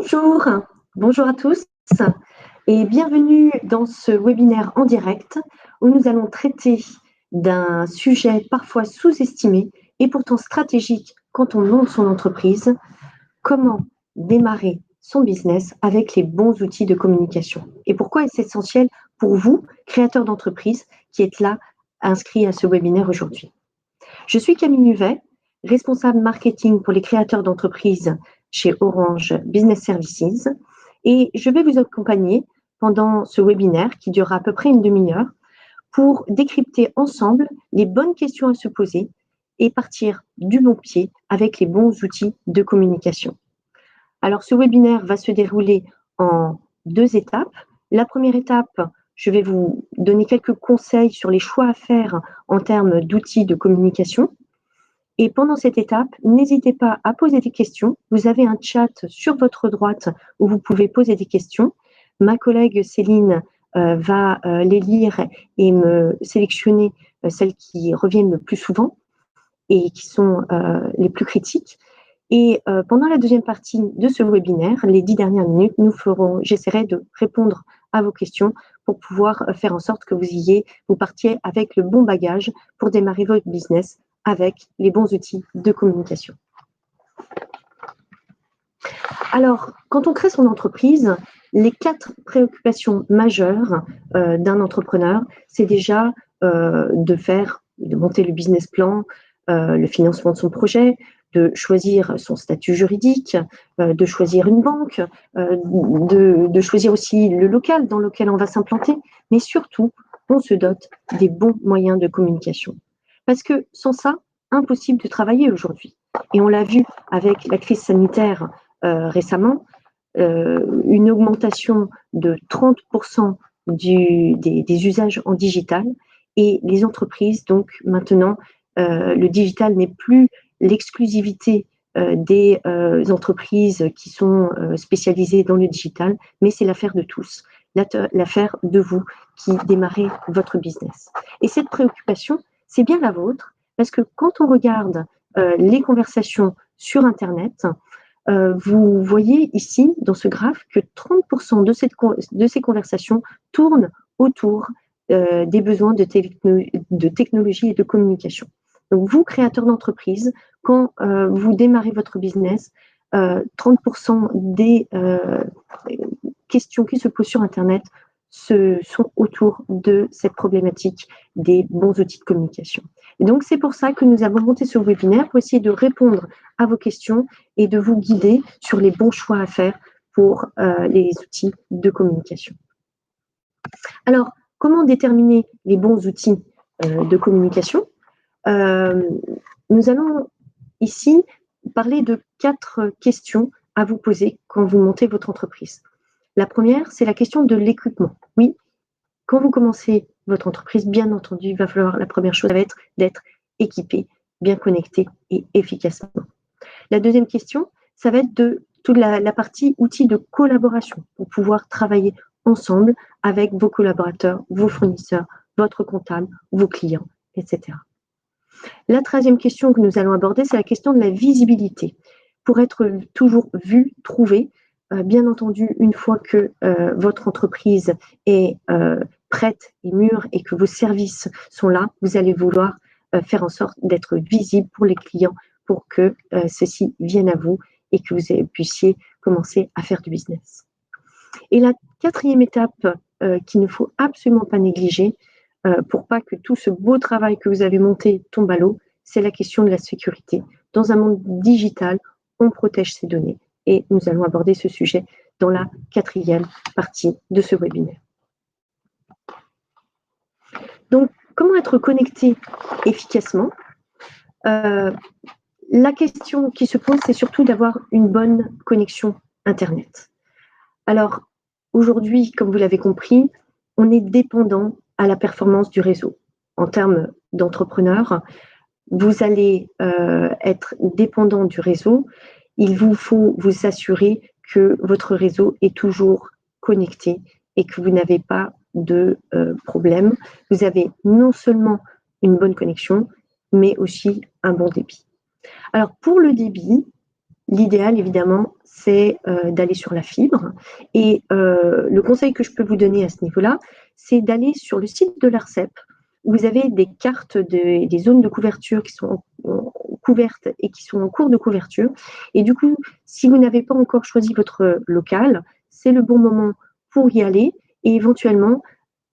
Bonjour, bonjour à tous et bienvenue dans ce webinaire en direct où nous allons traiter d'un sujet parfois sous-estimé et pourtant stratégique quand on monte son entreprise, comment démarrer son business avec les bons outils de communication. Et pourquoi est-ce essentiel pour vous, créateurs d'entreprise, qui êtes là inscrits à ce webinaire aujourd'hui. Je suis Camille Nuvet, responsable marketing pour les créateurs d'entreprises chez Orange Business Services et je vais vous accompagner pendant ce webinaire qui durera à peu près une demi-heure pour décrypter ensemble les bonnes questions à se poser et partir du bon pied avec les bons outils de communication. Alors ce webinaire va se dérouler en 2 étapes. La première étape, je vais vous donner quelques conseils sur les choix à faire en termes d'outils de communication. Et pendant cette étape, n'hésitez pas à poser des questions. Vous avez un chat sur votre droite où vous pouvez poser des questions. Ma collègue Céline va les lire et me sélectionner celles qui reviennent le plus souvent et qui sont les plus critiques. Et pendant la deuxième partie de ce webinaire, les 10 dernières minutes, j'essaierai de répondre à vos questions pour pouvoir faire en sorte que vous partiez avec le bon bagage pour démarrer votre business avec les bons outils de communication. Alors, quand on crée son entreprise, les 4 préoccupations majeures d'un entrepreneur, c'est déjà de monter le business plan, le financement de son projet, de choisir son statut juridique, de choisir une banque, de choisir aussi le local dans lequel on va s'implanter, mais surtout, on se dote des bons moyens de communication. Parce que sans ça, impossible de travailler aujourd'hui. Et on l'a vu avec la crise sanitaire récemment, une augmentation de 30% des usages en digital et les entreprises, donc maintenant, le digital n'est plus l'exclusivité des entreprises qui sont spécialisées dans le digital, mais c'est l'affaire de tous, l'affaire de vous qui démarrez votre business. Et cette préoccupation, c'est bien la vôtre, parce que quand on regarde les conversations sur Internet, vous voyez ici, dans ce graphe, que 30% de ces conversations tournent autour des besoins de technologie et de communication. Donc, vous, créateurs d'entreprise, quand vous démarrez votre business, 30% des questions qui se posent sur Internet sont autour de cette problématique des bons outils de communication. Et donc, c'est pour ça que nous avons monté ce webinaire pour essayer de répondre à vos questions et de vous guider sur les bons choix à faire pour les outils de communication. Alors, comment déterminer les bons outils de communication? Nous allons ici parler de 4 questions à vous poser quand vous montez votre entreprise. La première, c'est la question de l'équipement. Oui, quand vous commencez votre entreprise, bien entendu, il va falloir, la première chose, ça va être d'être équipé, bien connecté et efficacement. La deuxième question, ça va être de toute la partie outils de collaboration pour pouvoir travailler ensemble avec vos collaborateurs, vos fournisseurs, votre comptable, vos clients, etc. La troisième question que nous allons aborder, c'est la question de la visibilité. Pour être toujours vu, trouvé, bien entendu, une fois que votre entreprise est prête et mûre et que vos services sont là, vous allez vouloir faire en sorte d'être visible pour les clients pour que ceux-ci viennent à vous et que vous puissiez commencer à faire du business. Et la quatrième étape qu'il ne faut absolument pas négliger pour pas que tout ce beau travail que vous avez monté tombe à l'eau, c'est la question de la sécurité. Dans un monde digital, on protège ses données et nous allons aborder ce sujet dans la 4e partie de ce webinaire. Donc, comment être connecté efficacement? La question qui se pose, c'est surtout d'avoir une bonne connexion Internet. Alors, aujourd'hui, comme vous l'avez compris, on est dépendant à la performance du réseau. En termes d'entrepreneur, vous allez être dépendant du réseau. Il vous faut vous assurer que votre réseau est toujours connecté et que vous n'avez pas de problème. Vous avez non seulement une bonne connexion, mais aussi un bon débit. Alors, pour le débit, l'idéal, évidemment, c'est d'aller sur la fibre. Et le conseil que je peux vous donner à ce niveau-là, c'est d'aller sur le site de l'Arcep. Vous avez des cartes des zones de couverture qui sont couvertes et qui sont en cours de couverture. Et du coup, si vous n'avez pas encore choisi votre local, c'est le bon moment pour y aller et éventuellement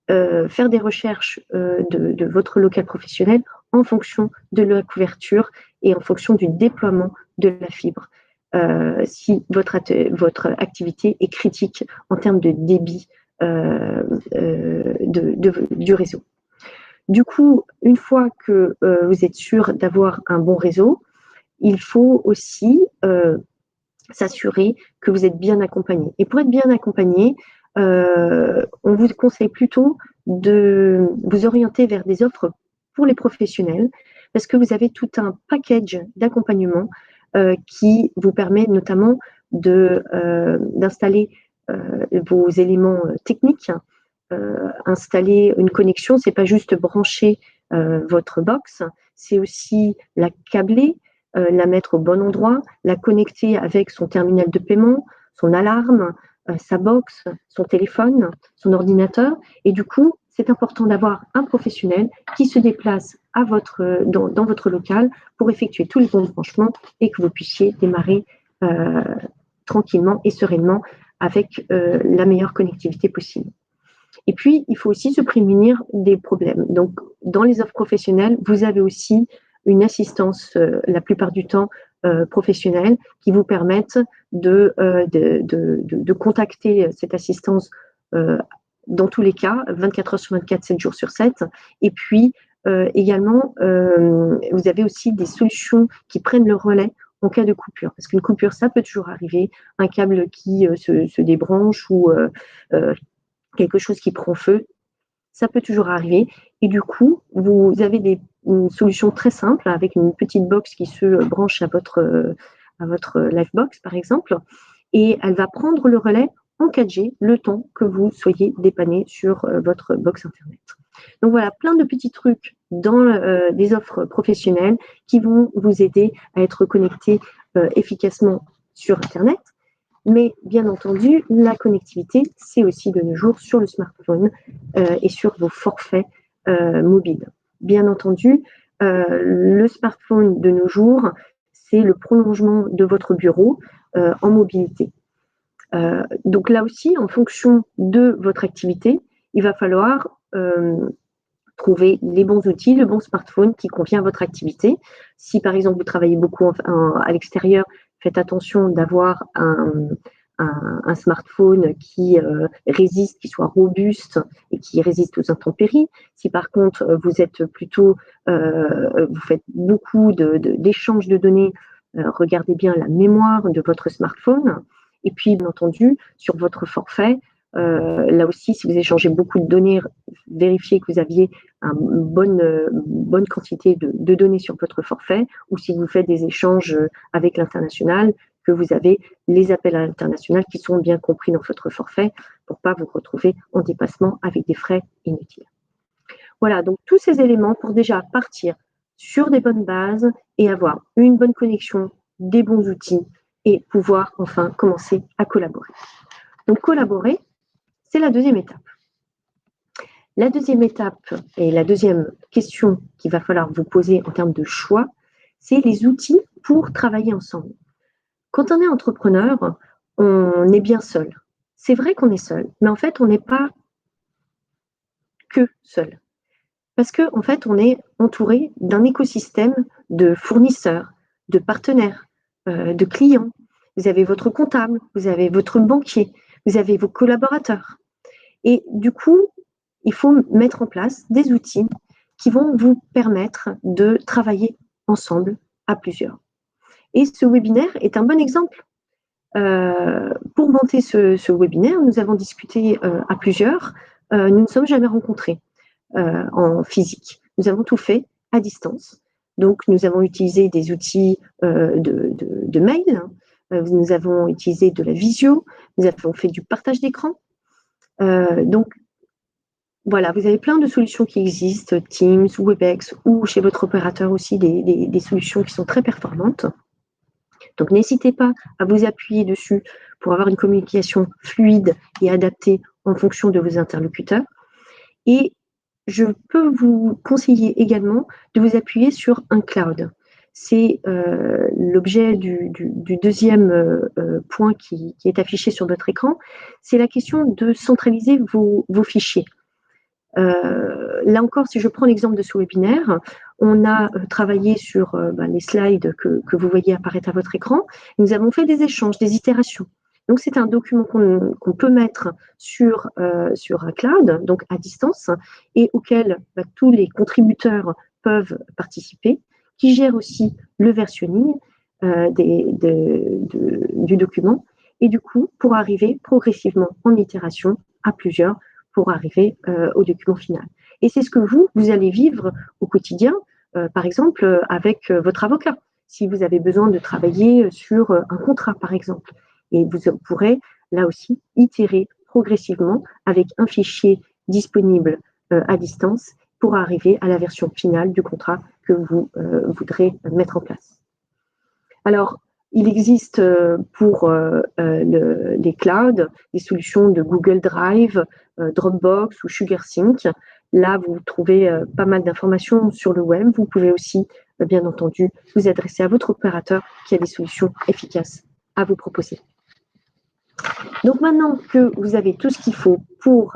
faire des recherches de votre local professionnel en fonction de la couverture et en fonction du déploiement de la fibre. Si votre activité est critique en termes de débit du réseau. Du coup, une fois que vous êtes sûr d'avoir un bon réseau, il faut aussi s'assurer que vous êtes bien accompagné. Et pour être bien accompagné, on vous conseille plutôt de vous orienter vers des offres pour les professionnels parce que vous avez tout un package d'accompagnement qui vous permet notamment d'installer vos éléments techniques. Installer une connexion, c'est pas juste brancher votre box, c'est aussi la câbler, la mettre au bon endroit, la connecter avec son terminal de paiement, son alarme, sa box, son téléphone, son ordinateur. Et du coup, c'est important d'avoir un professionnel qui se déplace dans votre local pour effectuer tous les bons branchements et que vous puissiez démarrer tranquillement et sereinement avec la meilleure connectivité possible. Et puis, il faut aussi se prémunir des problèmes. Donc, dans les offres professionnelles, vous avez aussi une assistance, la plupart du temps, professionnelle, qui vous permettent de contacter cette assistance dans tous les cas, 24 heures sur 24, 7 jours sur 7. Et puis, également, vous avez aussi des solutions qui prennent le relais en cas de coupure. Parce qu'une coupure, ça peut toujours arriver. Un câble qui se débranche ou quelque chose qui prend feu, ça peut toujours arriver. Et du coup, vous avez une solution très simple avec une petite box qui se branche à votre Livebox, par exemple, et elle va prendre le relais en 4G le temps que vous soyez dépanné sur votre box Internet. Donc voilà, plein de petits trucs dans des offres professionnelles qui vont vous aider à être connecté efficacement sur Internet. Mais bien entendu, la connectivité, c'est aussi de nos jours sur le smartphone et sur vos forfaits mobiles. Bien entendu, le smartphone de nos jours, c'est le prolongement de votre bureau en mobilité. Donc là aussi, en fonction de votre activité, il va falloir trouver les bons outils, le bon smartphone qui convient à votre activité. Si par exemple vous travaillez beaucoup à l'extérieur, faites attention d'avoir un smartphone qui résiste, qui soit robuste et qui résiste aux intempéries. Si par contre vous êtes plutôt, vous faites beaucoup d'échanges de données, regardez bien la mémoire de votre smartphone. Et puis bien entendu, sur votre forfait, là aussi, si vous échangez beaucoup de données, vérifiez que vous aviez une bonne quantité de données sur votre forfait, ou si vous faites des échanges avec l'international, que vous avez les appels à l'international qui sont bien compris dans votre forfait pour ne pas vous retrouver en dépassement avec des frais inutiles. Voilà, donc tous ces éléments pour déjà partir sur des bonnes bases et avoir une bonne connexion, des bons outils et pouvoir enfin commencer à collaborer. Donc collaborer, c'est la deuxième étape. La deuxième étape et la deuxième question qu'il va falloir vous poser en termes de choix, c'est les outils pour travailler ensemble. Quand on est entrepreneur, on est bien seul. C'est vrai qu'on est seul, mais en fait, on n'est pas que seul. Parce qu'en fait, on est entouré d'un écosystème de fournisseurs, de partenaires, de clients. Vous avez votre comptable, vous avez votre banquier, vous avez vos collaborateurs. Et du coup, il faut mettre en place des outils qui vont vous permettre de travailler ensemble à plusieurs. Et ce webinaire est un bon exemple. Pour monter ce webinaire, nous avons discuté à plusieurs. Nous ne sommes jamais rencontrés en physique. Nous avons tout fait à distance. Donc, nous avons utilisé des outils de mail, nous avons utilisé de la visio, nous avons fait du partage d'écran. Donc, voilà, vous avez plein de solutions qui existent, Teams, Webex, ou chez votre opérateur aussi des solutions qui sont très performantes. Donc, n'hésitez pas à vous appuyer dessus pour avoir une communication fluide et adaptée en fonction de vos interlocuteurs. Et je peux vous conseiller également de vous appuyer sur un cloud. C'est l'objet du deuxième point qui est affiché sur votre écran. C'est la question de centraliser vos fichiers. Là encore, si je prends l'exemple de ce webinaire, on a travaillé sur les slides que vous voyez apparaître à votre écran. Nous avons fait des échanges, des itérations. Donc, c'est un document qu'on peut mettre sur un cloud, donc à distance, et auquel tous les contributeurs peuvent participer, qui gère aussi le versionning du document, et du coup, pour arriver progressivement en itération à plusieurs, pour arriver au document final. Et c'est ce que vous allez vivre au quotidien, par exemple, avec votre avocat, si vous avez besoin de travailler sur un contrat, par exemple. Et vous pourrez, là aussi, itérer progressivement avec un fichier disponible à distance pour arriver à la version finale du contrat que vous voudrez mettre en place. Alors, il existe pour les clouds des solutions de Google Drive, Dropbox ou SugarSync. Là, vous trouvez pas mal d'informations sur le web. Vous pouvez aussi, bien entendu, vous adresser à votre opérateur qui a des solutions efficaces à vous proposer. Donc maintenant que vous avez tout ce qu'il faut pour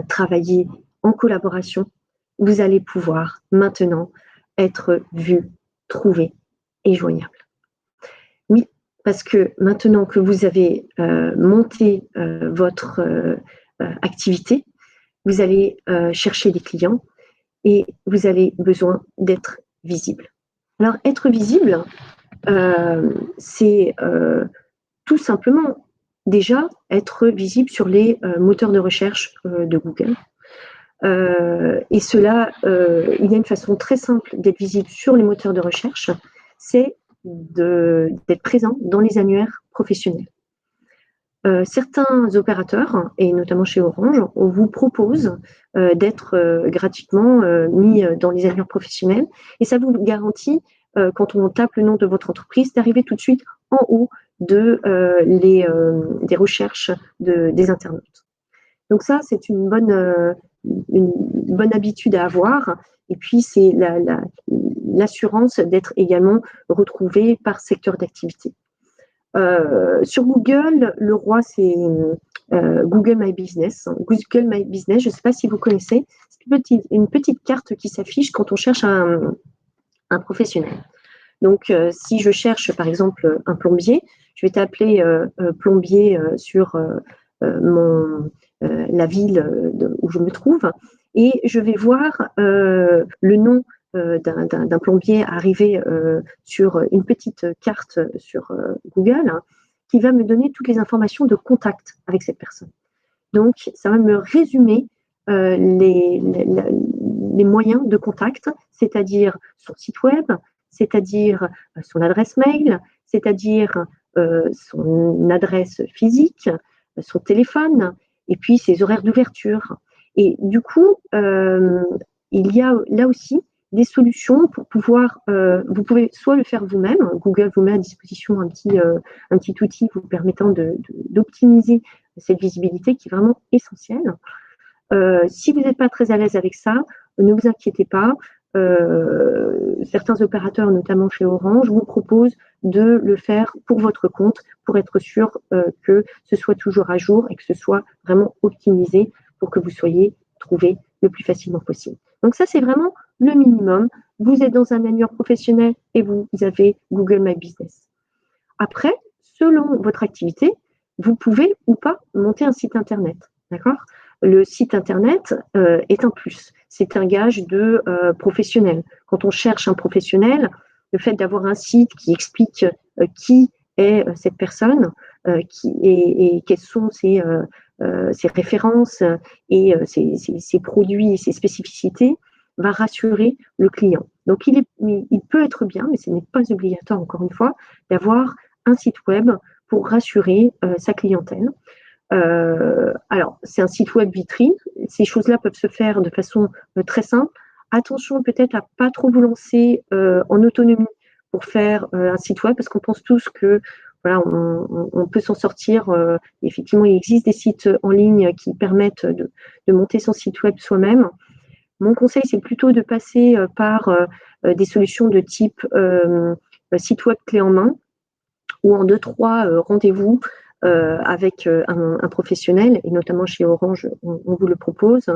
travailler en collaboration, vous allez pouvoir maintenant être vu, trouvé et joignable. Oui, parce que maintenant que vous avez monté votre activité, vous allez chercher des clients et vous avez besoin d'être visible. Alors, être visible, c'est tout simplement déjà être visible sur les moteurs de recherche de Google. Et cela, il y a une façon très simple d'être visible sur les moteurs de recherche, c'est d'être présent dans les annuaires professionnels. Certains opérateurs, et notamment chez Orange, on vous propose d'être gratuitement mis dans les annuaires professionnels et ça vous garantit, quand on tape le nom de votre entreprise, d'arriver tout de suite en haut des recherches des internautes. Donc ça, c'est une bonne habitude à avoir. Et puis, c'est l'assurance d'être également retrouvé par secteur d'activité. Sur Google, le roi, c'est Google My Business. Google My Business, je ne sais pas si vous connaissez, c'est une petite carte qui s'affiche quand on cherche un professionnel. Donc, si je cherche, par exemple, un plombier, je vais t'appeler plombier sur la ville où je me trouve et je vais voir le nom d'un plombier arriver sur une petite carte sur Google qui va me donner toutes les informations de contact avec cette personne. Donc, ça va me résumer les moyens de contact, c'est-à-dire son site web, c'est-à-dire son adresse mail, c'est-à-dire son adresse physique, son téléphone, et puis ses horaires d'ouverture. Et du coup, il y a là aussi des solutions pour pouvoir, vous pouvez soit le faire vous-même, Google vous met à disposition un petit outil vous permettant d'optimiser cette visibilité qui est vraiment essentielle. Si vous n'êtes pas très à l'aise avec ça, ne vous inquiétez pas, certains opérateurs, notamment chez Orange, vous proposent de le faire pour votre compte, pour être sûr que ce soit toujours à jour et que ce soit vraiment optimisé pour que vous soyez trouvé le plus facilement possible. Donc ça, c'est vraiment le minimum. Vous êtes dans un annuaire professionnel et vous avez Google My Business. Après, selon votre activité, vous pouvez ou pas monter un site Internet. D'accord ? Le site Internet est un plus. C'est un gage de professionnel. Quand on cherche un professionnel, le fait d'avoir un site qui explique qui est cette personne et quelles sont ses références et ses produits et ses spécificités va rassurer le client. Donc, il peut être bien, mais ce n'est pas obligatoire, encore une fois, d'avoir un site web pour rassurer sa clientèle. Alors, c'est un site web vitrine. Ces choses-là peuvent se faire de façon très simple. Attention peut-être à pas trop vous lancer en autonomie pour faire un site web, parce qu'on pense tous que voilà, on peut s'en sortir. Effectivement, il existe des sites en ligne qui permettent de monter son site web soi-même. Mon conseil, c'est plutôt de passer par des solutions de type site web clé en main, ou en 2-3 rendez-vous avec un professionnel, et notamment chez Orange, on vous le propose.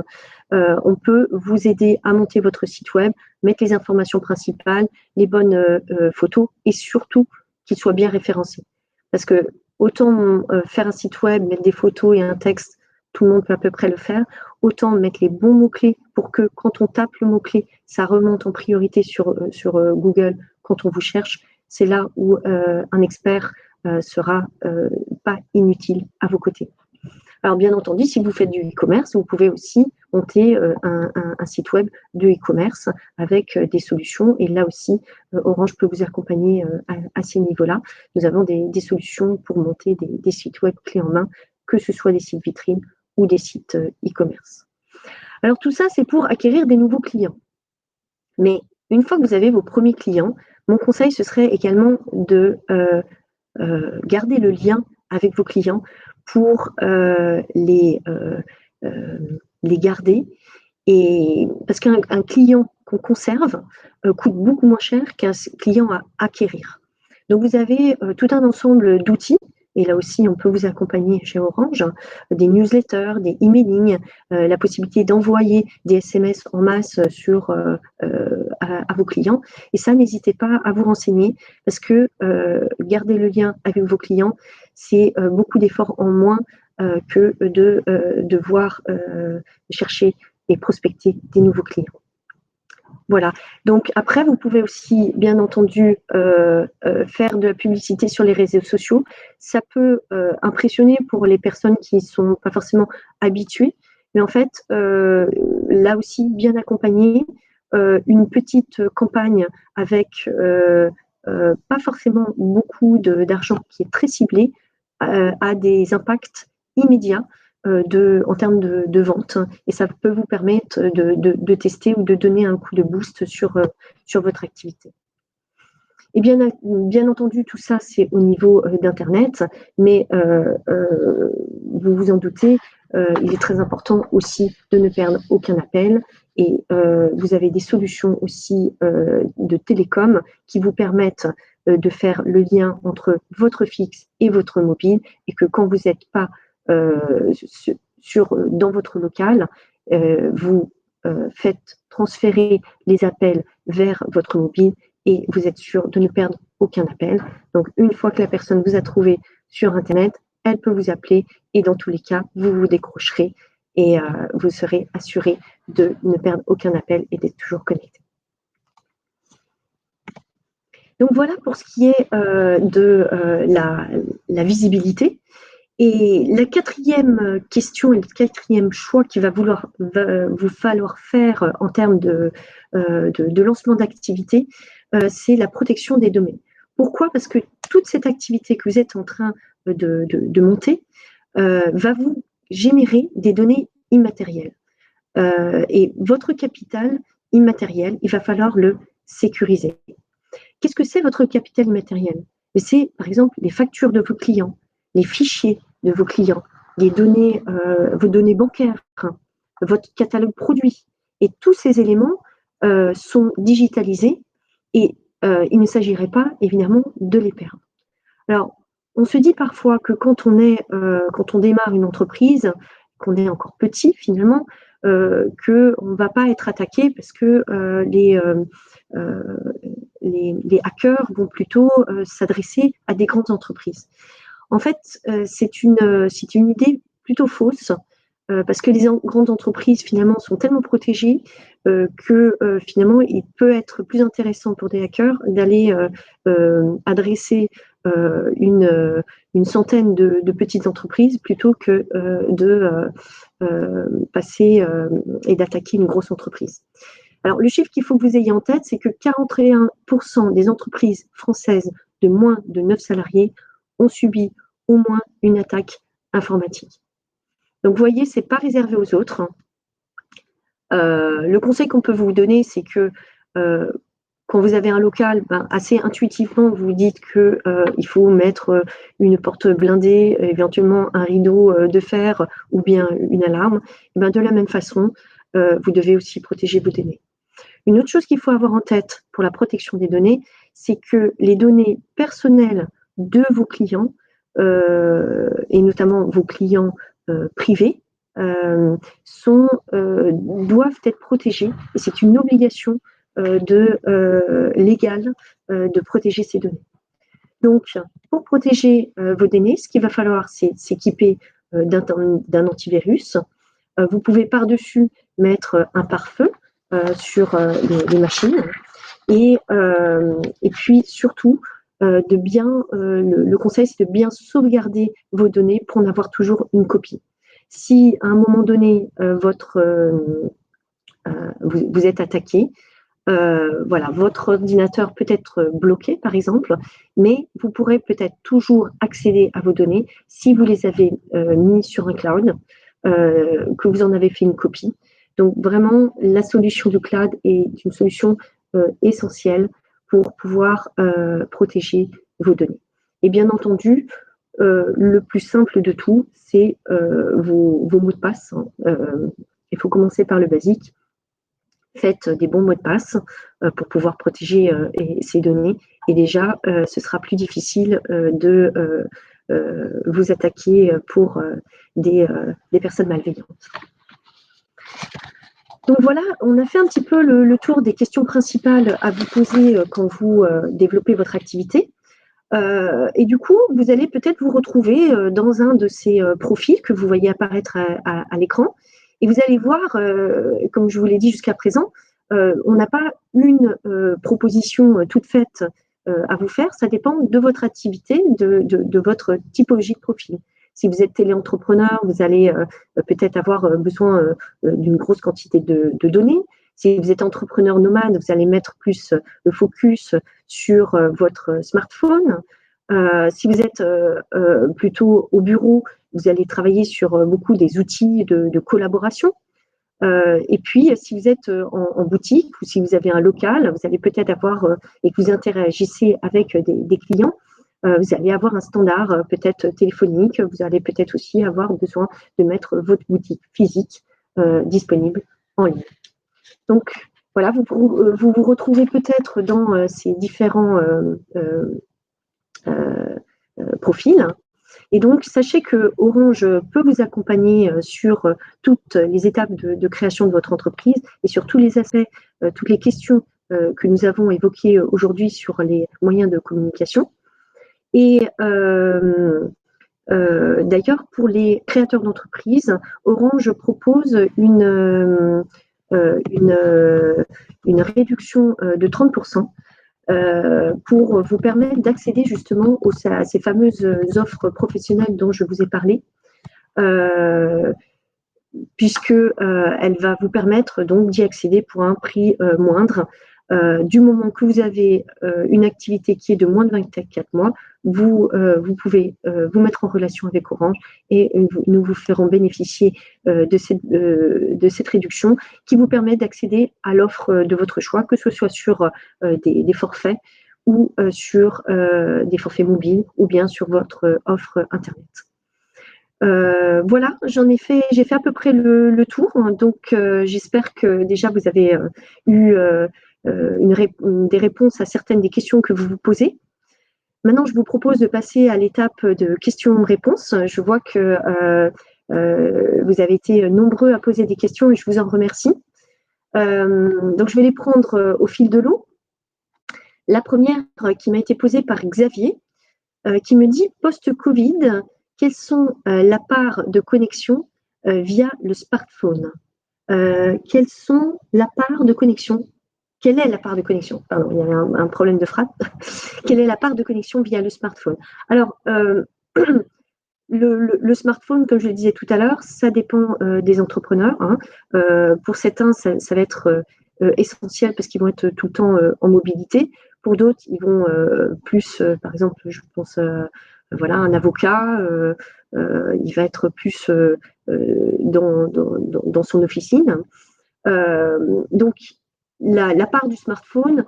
On peut vous aider à monter votre site web, mettre les informations principales, les bonnes photos, et surtout qu'il soit bien référencé. Parce que autant faire un site web, mettre des photos et un texte, tout le monde peut à peu près le faire, autant mettre les bons mots-clés pour que quand on tape le mot-clé, ça remonte en priorité sur Google quand on vous cherche. C'est là où un expert sera pas inutile à vos côtés. Alors bien entendu, si vous faites du e-commerce, vous pouvez aussi monter un site web de e-commerce avec des solutions. Et là aussi, Orange peut vous accompagner à ces niveaux-là. Nous avons des solutions pour monter des sites web clés en main, que ce soit des sites vitrines ou des sites e-commerce. Alors tout ça, c'est pour acquérir des nouveaux clients. Mais une fois que vous avez vos premiers clients, mon conseil, ce serait également de garder le lien avec vos clients pour les garder. Et parce qu'un client qu'on conserve coûte beaucoup moins cher qu'un client à acquérir. Donc vous avez tout un ensemble d'outils, et là aussi on peut vous accompagner chez Orange, des newsletters, des emailing, la possibilité d'envoyer des SMS en masse à vos clients. Et ça, n'hésitez pas à vous renseigner, parce que garder le lien avec vos clients, c'est beaucoup d'efforts en moins que de devoir chercher et prospecter des nouveaux clients. Voilà. Donc après, vous pouvez aussi, bien entendu, faire de la publicité sur les réseaux sociaux. Ça peut impressionner pour les personnes qui ne sont pas forcément habituées, mais en fait, là aussi, bien accompagné, une petite campagne avec pas forcément beaucoup d'argent, qui est très ciblée, a des impacts immédiats en termes de vente, et ça peut vous permettre de tester ou de donner un coup de boost sur votre activité. Et bien entendu, tout ça, c'est au niveau d'Internet, mais vous vous en doutez, il est très important aussi de ne perdre aucun appel, et vous avez des solutions aussi de télécom qui vous permettent de faire le lien entre votre fixe et votre mobile, et que quand vous n'êtes pas dans votre local, vous faites transférer les appels vers votre mobile, et vous êtes sûr de ne perdre aucun appel. Donc, une fois que la personne vous a trouvé sur Internet, elle peut vous appeler, et dans tous les cas, vous vous décrocherez, et vous serez assuré de ne perdre aucun appel et d'être toujours connecté. Donc voilà pour ce qui est de la visibilité. Et la quatrième question et le quatrième choix qu'il va vous falloir faire en termes de lancement d'activité, c'est la protection des domaines. Pourquoi? Parce que toute cette activité que vous êtes en train de monter va vous générer des données immatérielles. Et votre capital immatériel, il va falloir le sécuriser. Qu'est-ce que c'est votre capital immatériel? C'est par exemple les factures de vos clients, les fichiers de vos clients, les données, vos données bancaires, votre catalogue produit. Et tous ces éléments sont digitalisés, et il ne s'agirait pas évidemment de les perdre. Alors, on se dit parfois que quand on démarre une entreprise, qu'on est encore petit finalement, qu'on ne va pas être attaqué, parce que les hackers vont plutôt s'adresser à des grandes entreprises. En fait, c'est une idée plutôt fausse, parce que les grandes entreprises finalement sont tellement protégées que finalement il peut être plus intéressant pour des hackers d'aller adresser une centaine de petites entreprises, plutôt que de passer et d'attaquer une grosse entreprise. Alors, le chiffre qu'il faut que vous ayez en tête, c'est que 41% des entreprises françaises de moins de 9 salariés ont subi au moins une attaque informatique. Donc, vous voyez, ce n'est pas réservé aux autres. Le conseil qu'on peut vous donner, c'est que quand vous avez un local, assez intuitivement, vous vous dites que il faut mettre une porte blindée, éventuellement un rideau de fer ou bien une alarme. Et de la même façon, vous devez aussi protéger vos données. Une autre chose qu'il faut avoir en tête pour la protection des données, c'est que les données personnelles de vos clients, et notamment vos clients privés, doivent être protégées. Et c'est une obligation légale de protéger ces données. Donc, pour protéger vos données, ce qu'il va falloir, c'est s'équiper d'un antivirus. Vous pouvez par-dessus mettre un pare-feu sur les machines. Et puis surtout, le conseil, c'est de bien sauvegarder vos données pour en avoir toujours une copie. Si à un moment donné, vous êtes attaqué, votre ordinateur peut être bloqué, par exemple, mais vous pourrez peut-être toujours accéder à vos données si vous les avez mis sur un cloud, que vous en avez fait une copie. Donc vraiment, la solution du cloud est une solution essentielle pour pouvoir protéger vos données. Et bien entendu, le plus simple de tout, c'est vos mots de passe. Il faut commencer par le basique. Faites des bons mots de passe pour pouvoir protéger ces données. Et déjà, ce sera plus difficile de vous attaquer pour des personnes malveillantes. Donc voilà, on a fait un petit peu le tour des questions principales à vous poser quand vous développez votre activité. Et du coup, vous allez peut-être vous retrouver dans un de ces profils que vous voyez apparaître à l'écran. Et vous allez voir, comme je vous l'ai dit jusqu'à présent, on n'a pas une proposition toute faite à vous faire. Ça dépend de votre activité, de votre typologie de profil. Si vous êtes téléentrepreneur, vous allez peut-être avoir besoin d'une grosse quantité de données. Si vous êtes entrepreneur nomade, vous allez mettre plus le focus sur votre smartphone. Si vous êtes plutôt au bureau, vous allez travailler sur beaucoup des outils de collaboration. Et puis, si vous êtes en boutique ou si vous avez un local, vous allez peut-être avoir, et que vous interagissez avec des clients, vous allez avoir un standard peut-être téléphonique. Vous allez peut-être aussi avoir besoin de mettre votre boutique physique disponible en ligne. Donc, voilà, vous vous retrouvez peut-être dans ces différents profils. Et donc, sachez que Orange peut vous accompagner sur toutes les étapes de création de votre entreprise et sur tous les aspects, toutes les questions que nous avons évoquées aujourd'hui sur les moyens de communication. Et d'ailleurs, pour les créateurs d'entreprises, Orange propose une réduction de 30% pour vous permettre d'accéder justement à ces fameuses offres professionnelles dont je vous ai parlé, puisque elle va vous permettre donc d'y accéder pour un prix moindre. Du moment que vous avez une activité qui est de moins de 24 mois, vous pouvez vous mettre en relation avec Orange et nous vous ferons bénéficier de cette réduction qui vous permet d'accéder à l'offre de votre choix, que ce soit sur des forfaits ou sur des forfaits mobiles ou bien sur votre offre Internet. Voilà, j'ai fait à peu près le tour. Donc, j'espère que déjà vous avez eu des réponses à certaines des questions que vous vous posez. Maintenant, je vous propose de passer à l'étape de questions-réponses. Je vois que vous avez été nombreux à poser des questions et je vous en remercie. Donc, je vais les prendre au fil de l'eau. La première qui m'a été posée par Xavier, qui me dit « Post-Covid, quelles sont la part de connexion via le smartphone ?» Quelles sont la part de connexion? Quelle est la part de connexion? Pardon, il y avait un problème de frappe. Quelle est la part de connexion via le smartphone? Alors, le smartphone, comme je le disais tout à l'heure, ça dépend des entrepreneurs. Hein. Pour certains, ça va être essentiel parce qu'ils vont être tout le temps en mobilité. Pour d'autres, ils vont plus, par exemple, je pense, voilà, un avocat, il va être plus dans son officine. Donc, la part du smartphone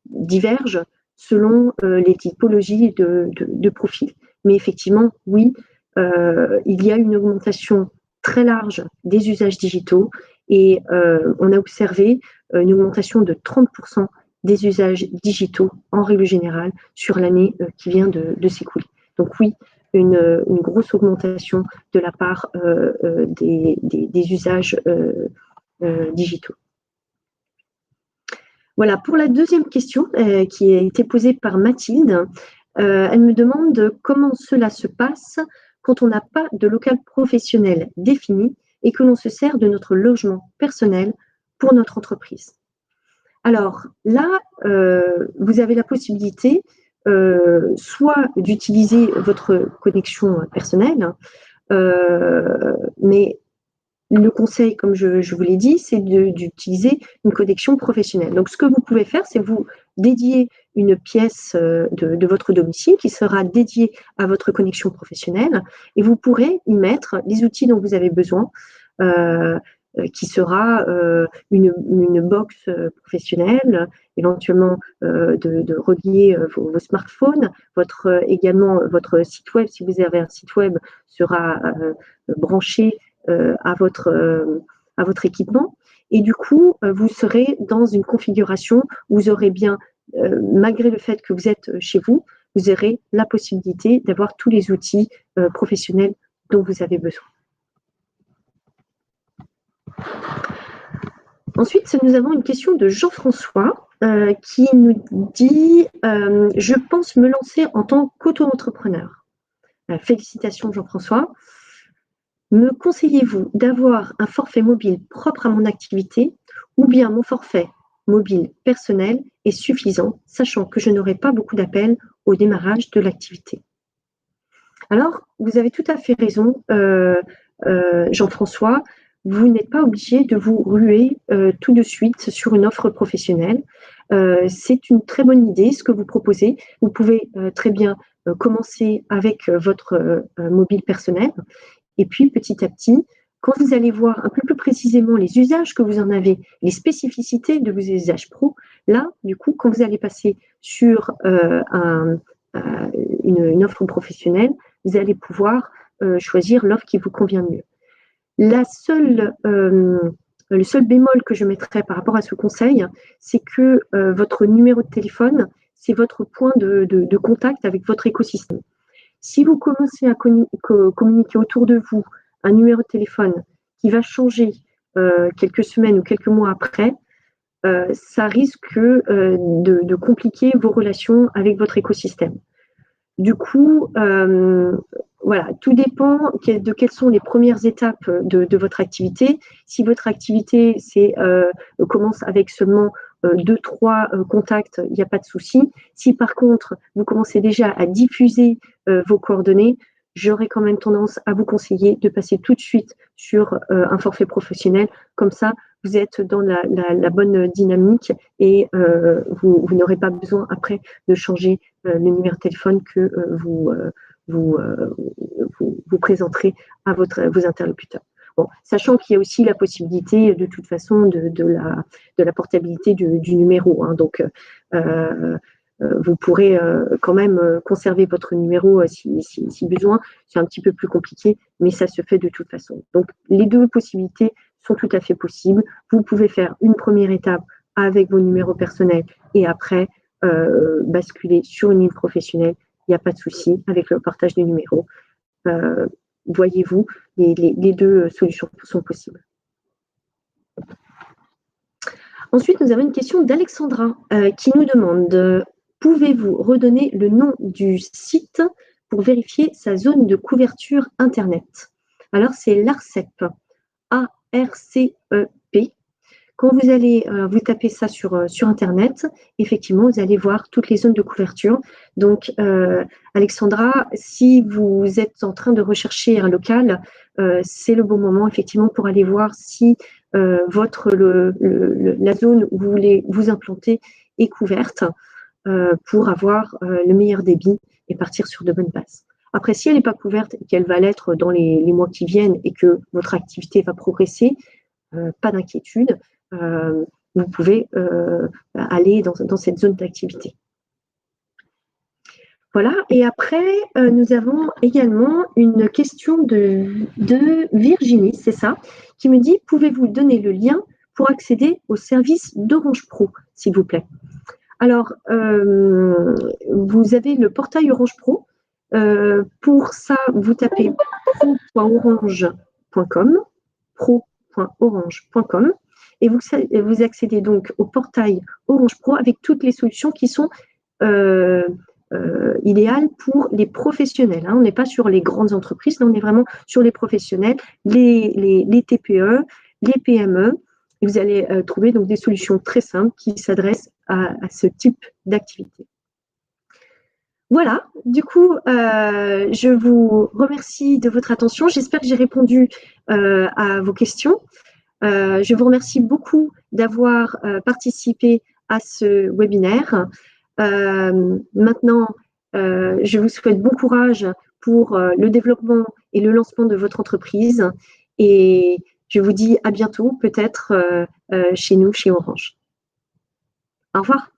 divergent selon les typologies de profils. Mais effectivement, oui, il y a une augmentation très large des usages digitaux et on a observé une augmentation de 30% des usages digitaux en règle générale sur l'année qui vient de s'écouler. Donc oui, une grosse augmentation de la part des usages digitaux. Voilà, pour la deuxième question qui a été posée par Mathilde, elle me demande comment cela se passe quand on n'a pas de local professionnel défini et que l'on se sert de notre logement personnel pour notre entreprise. Alors là, vous avez la possibilité soit d'utiliser votre connexion personnelle, mais le conseil, comme je vous l'ai dit, c'est d'utiliser une connexion professionnelle. Donc, ce que vous pouvez faire, c'est vous dédier une pièce de votre domicile qui sera dédiée à votre connexion professionnelle et vous pourrez y mettre les outils dont vous avez besoin, qui sera une box professionnelle, éventuellement de relier vos smartphones, également votre site web, si vous avez un site web, sera branché à votre équipement. Et du coup, vous serez dans une configuration où vous aurez bien, malgré le fait que vous êtes chez vous, vous aurez la possibilité d'avoir tous les outils professionnels dont vous avez besoin. Ensuite, nous avons une question de Jean-François qui nous dit « Je pense me lancer en tant qu'auto-entrepreneur. » Félicitations Jean-François. Me conseillez-vous d'avoir un forfait mobile propre à mon activité ou bien mon forfait mobile personnel est suffisant, sachant que je n'aurai pas beaucoup d'appels au démarrage de l'activité? Alors, vous avez tout à fait raison, Jean-François. Vous n'êtes pas obligé de vous ruer tout de suite sur une offre professionnelle. C'est une très bonne idée ce que vous proposez. Vous pouvez très bien commencer avec votre mobile personnel. Et puis, petit à petit, quand vous allez voir un peu plus précisément les usages que vous en avez, les spécificités de vos usages pro, là, du coup, quand vous allez passer sur une offre professionnelle, vous allez pouvoir choisir l'offre qui vous convient mieux. Le seul bémol que je mettrais par rapport à ce conseil, c'est que votre numéro de téléphone, c'est votre point de contact avec votre écosystème. Si vous commencez à communiquer autour de vous un numéro de téléphone qui va changer quelques semaines ou quelques mois après, ça risque de compliquer vos relations avec votre écosystème. Du coup, voilà, tout dépend de quelles sont les premières étapes de votre activité. Si votre activité commence avec seulement 2-3 contacts, il n'y a pas de souci. Si par contre, vous commencez déjà à diffuser vos coordonnées, j'aurais quand même tendance à vous conseiller de passer tout de suite sur un forfait professionnel. Comme ça, vous êtes dans la bonne dynamique et vous n'aurez pas besoin après de changer le numéro de téléphone que vous présenterez à vos interlocuteurs. Bon, sachant qu'il y a aussi la possibilité de toute façon de la portabilité du numéro. Hein, donc, vous pourrez quand même conserver votre numéro si besoin. C'est un petit peu plus compliqué, mais ça se fait de toute façon. Donc, les deux possibilités sont tout à fait possibles. Vous pouvez faire une première étape avec vos numéros personnels et après basculer sur une ligne professionnelle. Il n'y a pas de souci avec le partage des numéros. Voyez-vous, les deux solutions sont possibles. Ensuite, nous avons une question d'Alexandra qui nous demande « Pouvez-vous redonner le nom du site pour vérifier sa zone de couverture Internet ?» Alors, c'est l'ARCEP, A-R-C-E-P. Quand vous allez vous taper ça sur Internet, effectivement, vous allez voir toutes les zones de couverture. Donc, Alexandra, si vous êtes en train de rechercher un local, c'est le bon moment, effectivement, pour aller voir si la zone où vous voulez vous implanter est couverte pour avoir le meilleur débit et partir sur de bonnes bases. Après, si elle n'est pas couverte et qu'elle va l'être dans les mois qui viennent et que votre activité va progresser, pas d'inquiétude. vous pouvez aller dans cette zone d'activité. Voilà, et après, nous avons également une question de Virginie, c'est ça, qui me dit: pouvez-vous donner le lien pour accéder au service d'Orange Pro, s'il vous plaît? Alors, vous avez le portail Orange Pro. Pour ça, vous tapez pro.orange.com, pro.orange.com, et vous accédez donc au portail Orange Pro avec toutes les solutions qui sont idéales pour les professionnels. On n'est pas sur les grandes entreprises, là on est vraiment sur les professionnels, les TPE, les PME. Et vous allez trouver donc des solutions très simples qui s'adressent à ce type d'activité. Voilà, du coup, je vous remercie de votre attention. J'espère que j'ai répondu à vos questions. Je vous remercie beaucoup d'avoir participé à ce webinaire. Maintenant, je vous souhaite bon courage pour le développement et le lancement de votre entreprise. Et je vous dis à bientôt, peut-être chez nous, chez Orange. Au revoir.